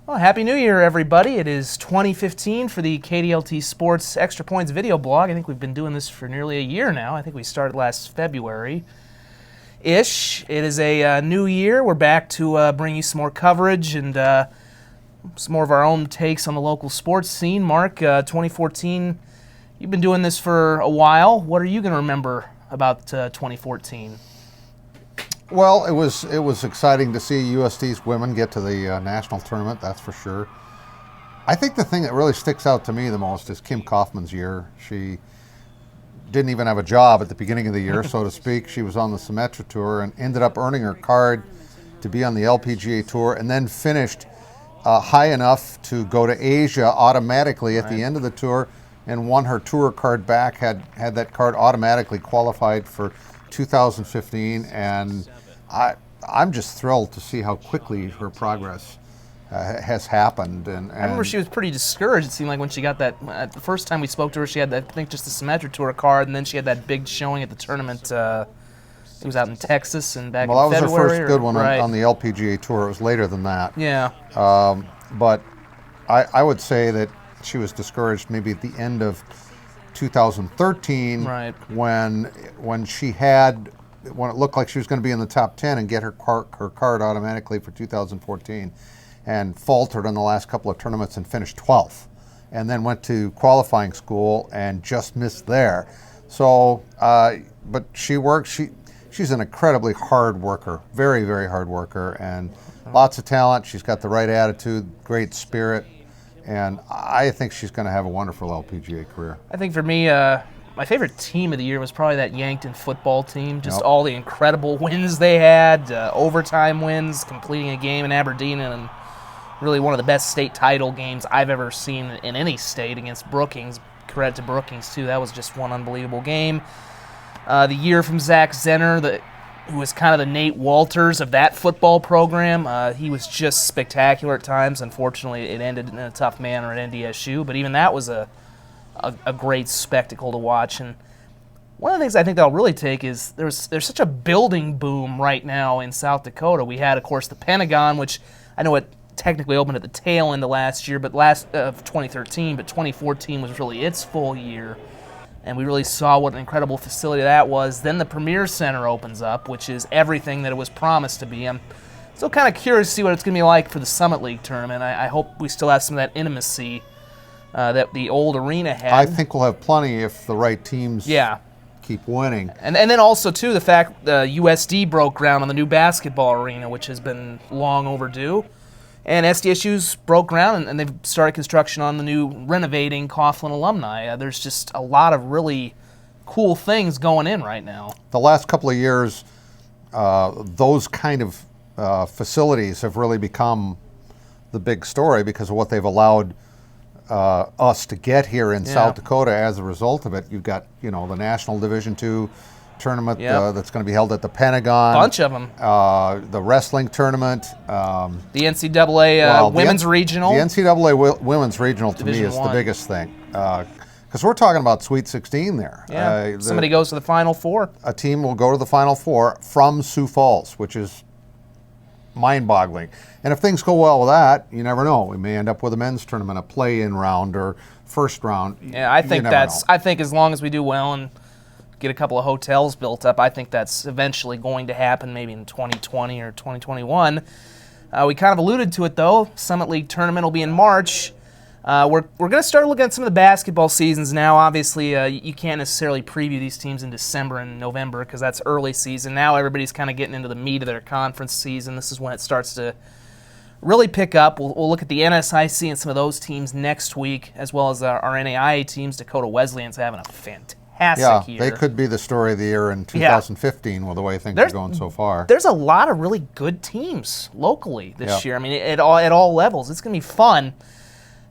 Well, Happy New Year, everybody. It is 2015 for the KDLT Sports Extra Points video blog. I think we've been doing this for nearly a year now. I think we started last February-ish. It is a new year. We're back to bring you some more coverage and some more of our own takes on the local sports scene. Mark, 2014, you've been doing this for a while. What are you going to remember about 2014? Well, it was exciting to see USD's women get to the national tournament, that's for sure. I think the thing that really sticks out to me the most is Kim Kaufman's year. She didn't even have a job at the beginning of the year, so to speak. She was on the Symetra Tour and ended up earning her card to be on the LPGA Tour, and then finished high enough to go to Asia automatically at the end of the tour, and won her tour card back, had that card automatically qualified for 2015, and I'm just thrilled to see how quickly her progress has happened. And I remember she was pretty discouraged, it seemed like, when she got that, the first time we spoke to her, she had that, I think, just the Symetra Tour card, and then she had that big showing at the tournament. It was out in Texas and back in February. Well, that was her first good one on the LPGA Tour. It was later than that. Yeah. But I would say that she was discouraged maybe at the end of 2013, when it looked like she was going to be in the top 10 and get her card automatically for 2014, and faltered in the last couple of tournaments and finished 12th, and then went to qualifying school and just missed there. So, but she works. She's an incredibly hard worker, very, very hard worker, and lots of talent. She's got the right attitude, great spirit. And I think she's going to have a wonderful LPGA career. I think for me, my favorite team of the year was probably that Yankton football team. Just all the incredible wins they had, overtime wins, completing a game in Aberdeen, and really one of the best state title games I've ever seen in any state against Brookings. Credit to Brookings, too. That was just one unbelievable game. The year from Zach Zenner, who was kind of the Nate Walters of that football program. He was just spectacular at times. Unfortunately, it ended in a tough manner at NDSU, but even that was a great spectacle to watch. And one of the things I think that'll really take is there's such a building boom right now in South Dakota. We had, of course, the Pentagon, which I know it technically opened at the tail end of last year, but of 2013, but 2014 was really its full year. And we really saw what an incredible facility that was. Then the Premier Center opens up, which is everything that it was promised to be. I'm still kind of curious to see what it's going to be like for the Summit League tournament. I hope we still have some of that intimacy that the old arena had. I think we'll have plenty if the right teams keep winning. And then also, too, the fact USD broke ground on the new basketball arena, which has been long overdue. And SDSU's broke ground, and they've started construction on the new renovating Coughlin alumni. There's just a lot of really cool things going in right now. The last couple of years, those kind of facilities have really become the big story because of what they've allowed us to get here in South Dakota as a result of it. You've got, the National Division II tournament that's going to be held at the Pentagon. Bunch of them. The wrestling tournament. The NCAA women's regional. The NCAA women's regional to me is the biggest thing. Because we're talking about Sweet 16 there. Yeah. Somebody goes to the Final Four. A team will go to the Final Four from Sioux Falls, which is mind-boggling. And if things go well with that, you never know. We may end up with a men's tournament, a play-in round or first round. Yeah, I think I think as long as we do well and get a couple of hotels built up, I think that's eventually going to happen, maybe in 2020 or 2021. We kind of alluded to it, though. Summit League tournament will be in March. We're going to start looking at some of the basketball seasons now. Obviously, you can't necessarily preview these teams in December and November because that's early season. Now everybody's kind of getting into the meat of their conference season. This is when it starts to really pick up. We'll look at the NSIC and some of those teams next week, as well as our NAIA teams. Dakota Wesleyan's having a fantastic year. They could be the story of the year in 2015 with the way things are going so far. There's a lot of really good teams locally this year. I mean, at all levels. It's going to be fun.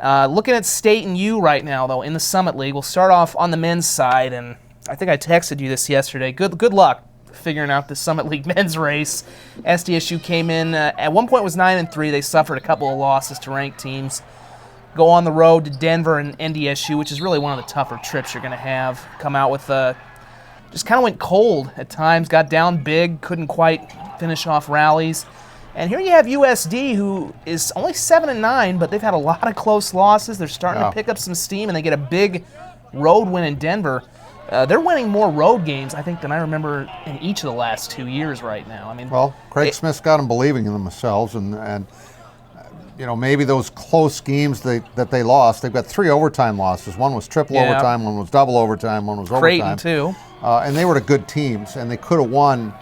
Looking at State and U right now, though, in the Summit League, we'll start off on the men's side, and I think I texted you this yesterday. Good luck figuring out the Summit League men's race. SDSU came in, at one point was 9-3. They suffered a couple of losses to ranked teams. Go on the road to Denver and NDSU, which is really one of the tougher trips you're going to have. Come out with just kind of went cold at times, got down big, couldn't quite finish off rallies. And here you have USD, who is only 7-9, but they've had a lot of close losses. They're starting to pick up some steam, and they get a big road win in Denver. They're winning more road games, I think, than I remember in each of the last 2 years right now. I mean, well, Craig Smith's got them believing in themselves, and maybe those close games that they lost. They've got 3 overtime losses. One was triple overtime, one was double overtime, one was Creighton overtime. too. And they were the good teams, and they could have won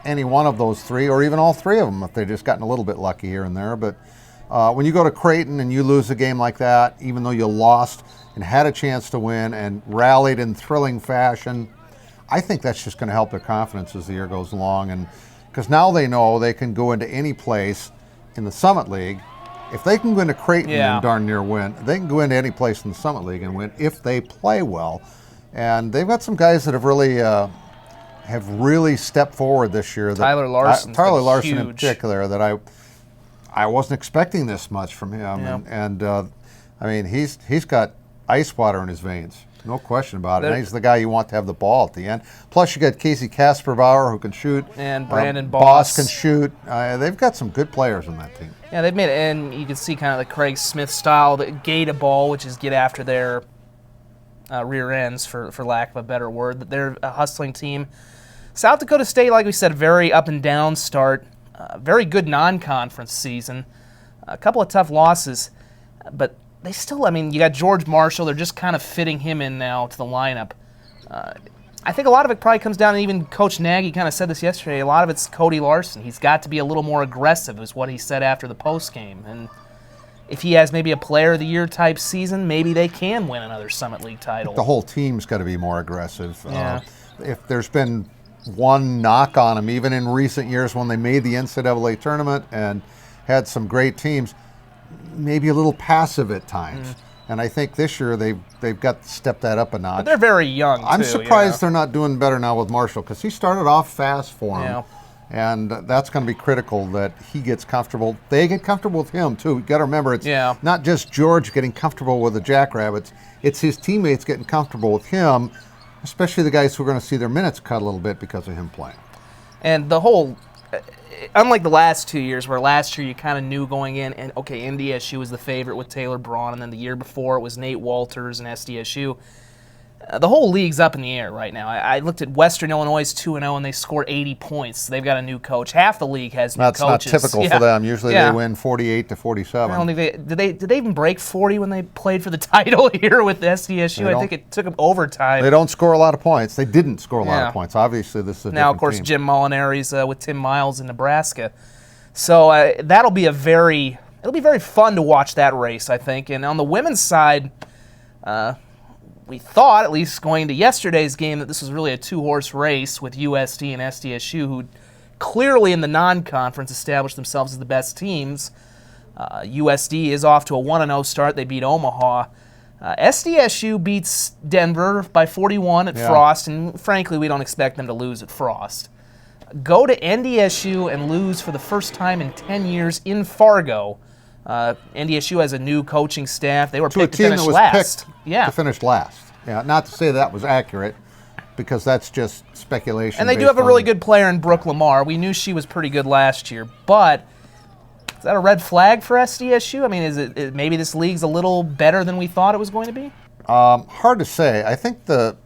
any one of those 3, or even all 3 of them if they'd just gotten a little bit lucky here and there. But when you go to Creighton and you lose a game like that, even though you lost and had a chance to win and rallied in thrilling fashion, I think that's just going to help their confidence as the year goes along. And because now they know they can go into any place in the Summit League. If they can go into Creighton and darn near win, they can go into any place in the Summit League and win if they play well. And they've got some guys that have really stepped forward this year. Tyler Larson in particular, that I wasn't expecting this much from him. Yeah. And I mean, he's got ice water in his veins, no question about it. And he's the guy you want to have the ball at the end. Plus, you got Casey Kasperbauer, who can shoot, and Brandon Boss can shoot. They've got some good players on that team. Yeah, they've made it, and you can see kind of the Craig Smith style, the gate a ball, which is get after their rear ends, for lack of a better word. That they're a hustling team. South Dakota State, like we said, very up and down start. Very good non-conference season. A couple of tough losses, but they still, I mean, you got George Marshall. They're just kind of fitting him in now to the lineup. I think a lot of it probably comes down, and even Coach Nagy kind of said this yesterday, a lot of it's Cody Larson. He's got to be a little more aggressive, is what he said after the postgame. And if he has maybe a player of the year type season, maybe they can win another Summit League title. The whole team's got to be more aggressive. Yeah. If there's been one knock on them, even in recent years when they made the NCAA tournament and had some great teams, maybe a little passive at times. And I think this year they've got to step that up a notch. But they're very young, too. I'm surprised they're not doing better now with Marshall, because he started off fast for him. Yeah. And that's going to be critical that he gets comfortable. They get comfortable with him, too. You've got to remember, it's not just George getting comfortable with the Jackrabbits. It's his teammates getting comfortable with him, especially the guys who are going to see their minutes cut a little bit because of him playing. And the whole, unlike the last 2 years, where last year you kind of knew going in, and okay, NDSU was the favorite with Taylor Braun, and then the year before it was Nate Walters and SDSU. The whole league's up in the air right now. I looked at Western Illinois 2-0, and they scored 80 points. So they've got a new coach. Half the league has new coaches. That's not typical for them. Usually they win 48-47. I don't think did they even break 40 when they played for the title here with SDSU? I think it took them overtime. They don't score a lot of points. They didn't score a lot of points. Obviously, this is a now, of course, team. Jim Molinari's with Tim Miles in Nebraska. So that'll be very fun to watch that race, I think. And on the women's side, we thought, at least going into yesterday's game, that this was really a 2-horse race with USD and SDSU, who clearly in the non-conference established themselves as the best teams. USD is off to a 1-0 start. They beat Omaha. SDSU beats Denver by 41 at Frost, and frankly, we don't expect them to lose at Frost. Go to NDSU and lose for the first time in 10 years in Fargo. NDSU has a new coaching staff. They were picked to finish last. To finish last. Yeah, not to say that was accurate, because that's just speculation. And they do have a really good player in Brooke Lamar. We knew she was pretty good last year, but is that a red flag for SDSU? I mean, is it maybe this league's a little better than we thought it was going to be? Hard to say. I think the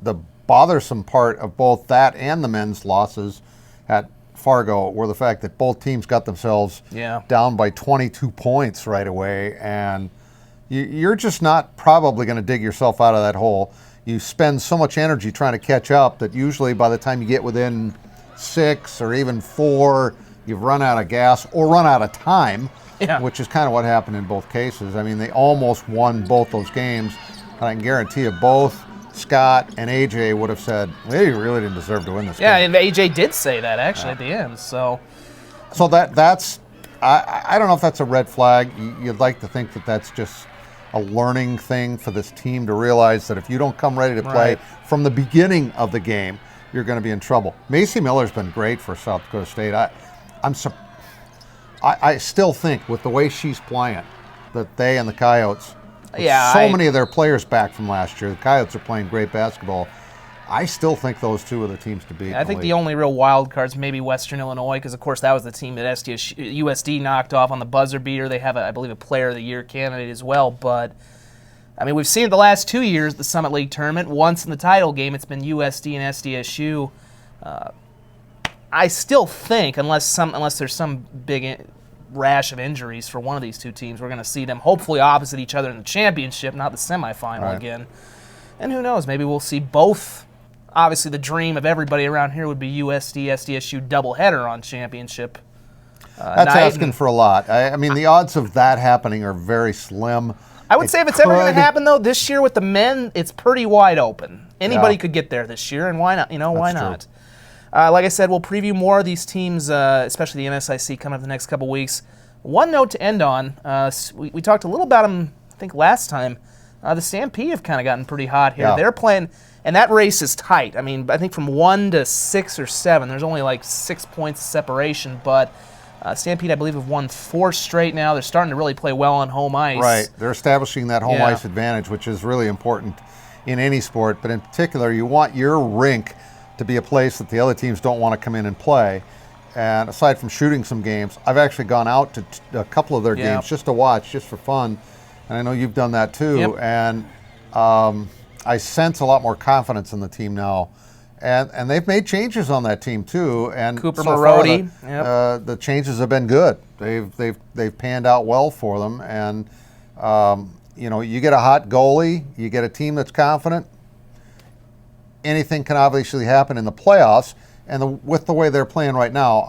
bothersome part of both that and the men's losses at Fargo were the fact that both teams got themselves down by 22 points right away, and you're just not probably going to dig yourself out of that hole. You spend so much energy trying to catch up that usually by the time you get within 6 or even 4, you've run out of gas or run out of time, which is kind of what happened in both cases. I mean, they almost won both those games, and I can guarantee you both Scott and AJ would have said, well, you really didn't deserve to win this game. Yeah, and AJ did say that, actually, at the end. So that's, I don't know if that's a red flag. You'd like to think that that's just a learning thing for this team to realize that if you don't come ready to play from the beginning of the game, you're going to be in trouble. Macy Miller's been great for South Dakota State. I still think with the way she's playing that they and the Coyotes, many of their players back from last year, the Coyotes are playing great basketball. I still think those two are the teams to beat. I think the only real wild cards maybe Western Illinois, because of course that was the team that USD knocked off on the buzzer beater. They have, I believe, a Player of the Year candidate as well. But I mean, we've seen it the last 2 years, the Summit League tournament. Once in the title game, it's been USD and SDSU. I still think, unless there's some big rash of injuries for one of these two teams, we're going to see them hopefully opposite each other in the championship, not the semifinal again. And who knows? Maybe we'll see both. Obviously, the dream of everybody around here would be USD, SDSU doubleheader on championship That's night. asking for a lot. I mean, the odds of that happening are very slim. I would say if it's ever going to happen, though, this year with the men, it's pretty wide open. Anybody could get there this year, and why not? Why not? Like I said, we'll preview more of these teams, especially the NSIC, coming up the next couple weeks. One note to end on, we talked a little about them, I think, last time. The Stampede have kind of gotten pretty hot here. Yeah. They're playing, and that race is tight. I mean, I think from 1 to 6 or 7, there's only like 6 points separation, but Stampede, I believe, have won 4 straight now. They're starting to really play well on home ice. Right. They're establishing that home ice advantage, which is really important in any sport. But in particular, you want your rink to be a place that the other teams don't want to come in and play. And aside from shooting some games, I've actually gone out to a couple of their games just to watch, just for fun. And I know you've done that too. Yep. And I sense a lot more confidence in the team now. And they've made changes on that team too. And Cooper so Marody. far, the changes have been good. They've panned out well for them. And you get a hot goalie, you get a team that's confident. Anything can obviously happen in the playoffs. And with the way they're playing right now,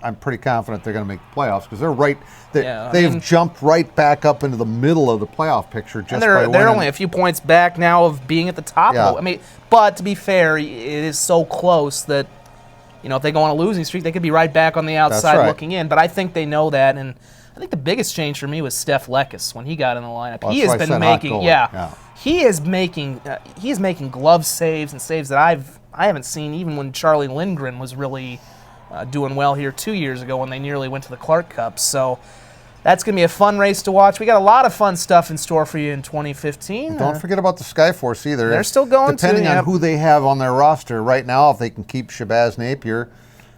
I'm pretty confident they're going to make the playoffs because they're right. They've jumped right back up into the middle of the playoff picture just by winning. They're only a few points back now of being at the top. Yeah. I mean, but to be fair, it is so close that if they go on a losing streak, they could be right back on the outside looking in. But I think they know that, and I think the biggest change for me was Steph Lekes when he got in the lineup. Well, he has been making, he is making glove saves and saves that I haven't seen even when Charlie Lindgren was really doing well here 2 years ago when they nearly went to the Clark Cup. So that's going to be a fun race to watch. We got a lot of fun stuff in store for you in 2015. Don't forget about the Skyforce either. They're still going depending on who they have on their roster right now. If they can keep Shabazz Napier,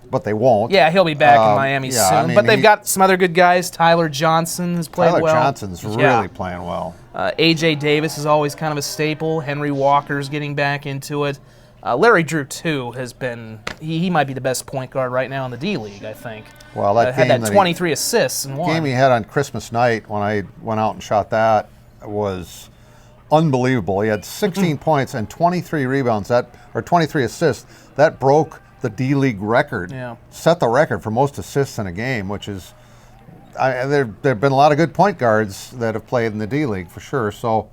but they won't. Yeah, he'll be back in Miami soon. I mean, but they've got some other good guys. Tyler Johnson has played well. Tyler Johnson's really playing well. A.J. Davis is always kind of a staple. Henry Walker's getting back into it. Larry Drew, too, has been he might be the best point guard right now in the D-League, I think. Well, that had game that 23 assists and won. The game he had on Christmas night when I went out and shot that was unbelievable. He had 16 points and 23 rebounds, or 23 assists. That broke the D-League record. Yeah. Set the record for most assists in a game, which is there have been a lot of good point guards that have played in the D-League for sure. So,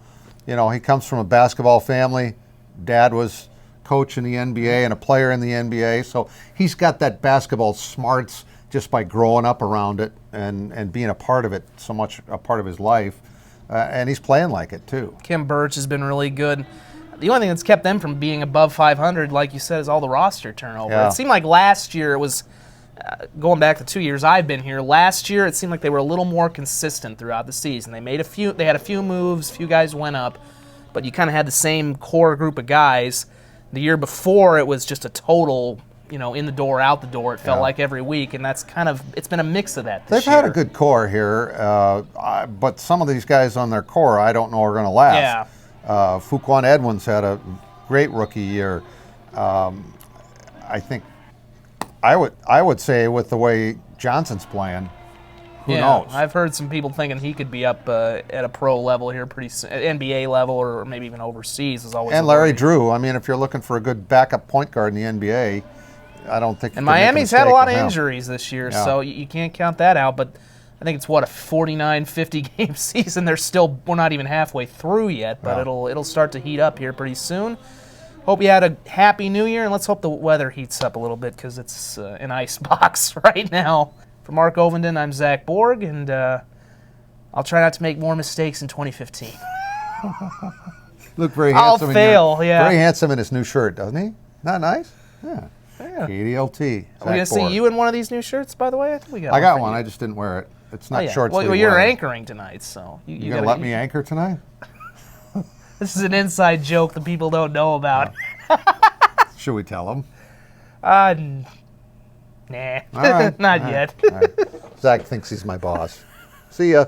he comes from a basketball family. Dad was coach in the NBA and a player in the NBA, so he's got that basketball smarts just by growing up around it and being a part of it, so much a part of his life, and he's playing like it too. Kim Birch has been really good. The only thing that's kept them from being above 500, like you said, is all the roster turnover. Yeah. It seemed like last year it was, going back the 2 years I've been here, last year it seemed like they were a little more consistent throughout the season. They had a few moves, a few guys went up, but you kind of had the same core group of guys. The year before, it was just a total, in the door, out the door. It felt like every week, and it's been a mix of that this year. They've had a good core here, but some of these guys on their core, I don't know are going to last. Yeah. Fuquan Edwins had a great rookie year. I think I would say with the way Johnson's playing, who knows? I've heard some people thinking he could be up at a pro level here pretty soon, NBA level, or maybe even overseas is always. And Larry Drew. I mean, if you're looking for a good backup point guard in the NBA, I don't think. And Miami's had a lot of injuries this year, so you can't count that out. But I think it's a 49, 50 game season. We're not even halfway through yet, but it'll start to heat up here pretty soon. Hope you had a happy New Year, and let's hope the weather heats up a little bit because it's an ice box right now. For Mark Ovenden, I'm Zach Borg, and I'll try not to make more mistakes in 2015. Look very handsome. I'll fail, Very handsome in his new shirt, doesn't he? Not nice? Yeah. KDLT. Are we going to see you in one of these new shirts, by the way? I got one. I just didn't wear it. It's not short sleeve. Well, you're anchoring tonight, so. You going to let me anchor tonight? This is an inside joke that people don't know about. Should we tell him? Nah, All right. not All yet. right. All right. Zach thinks he's my boss. See ya.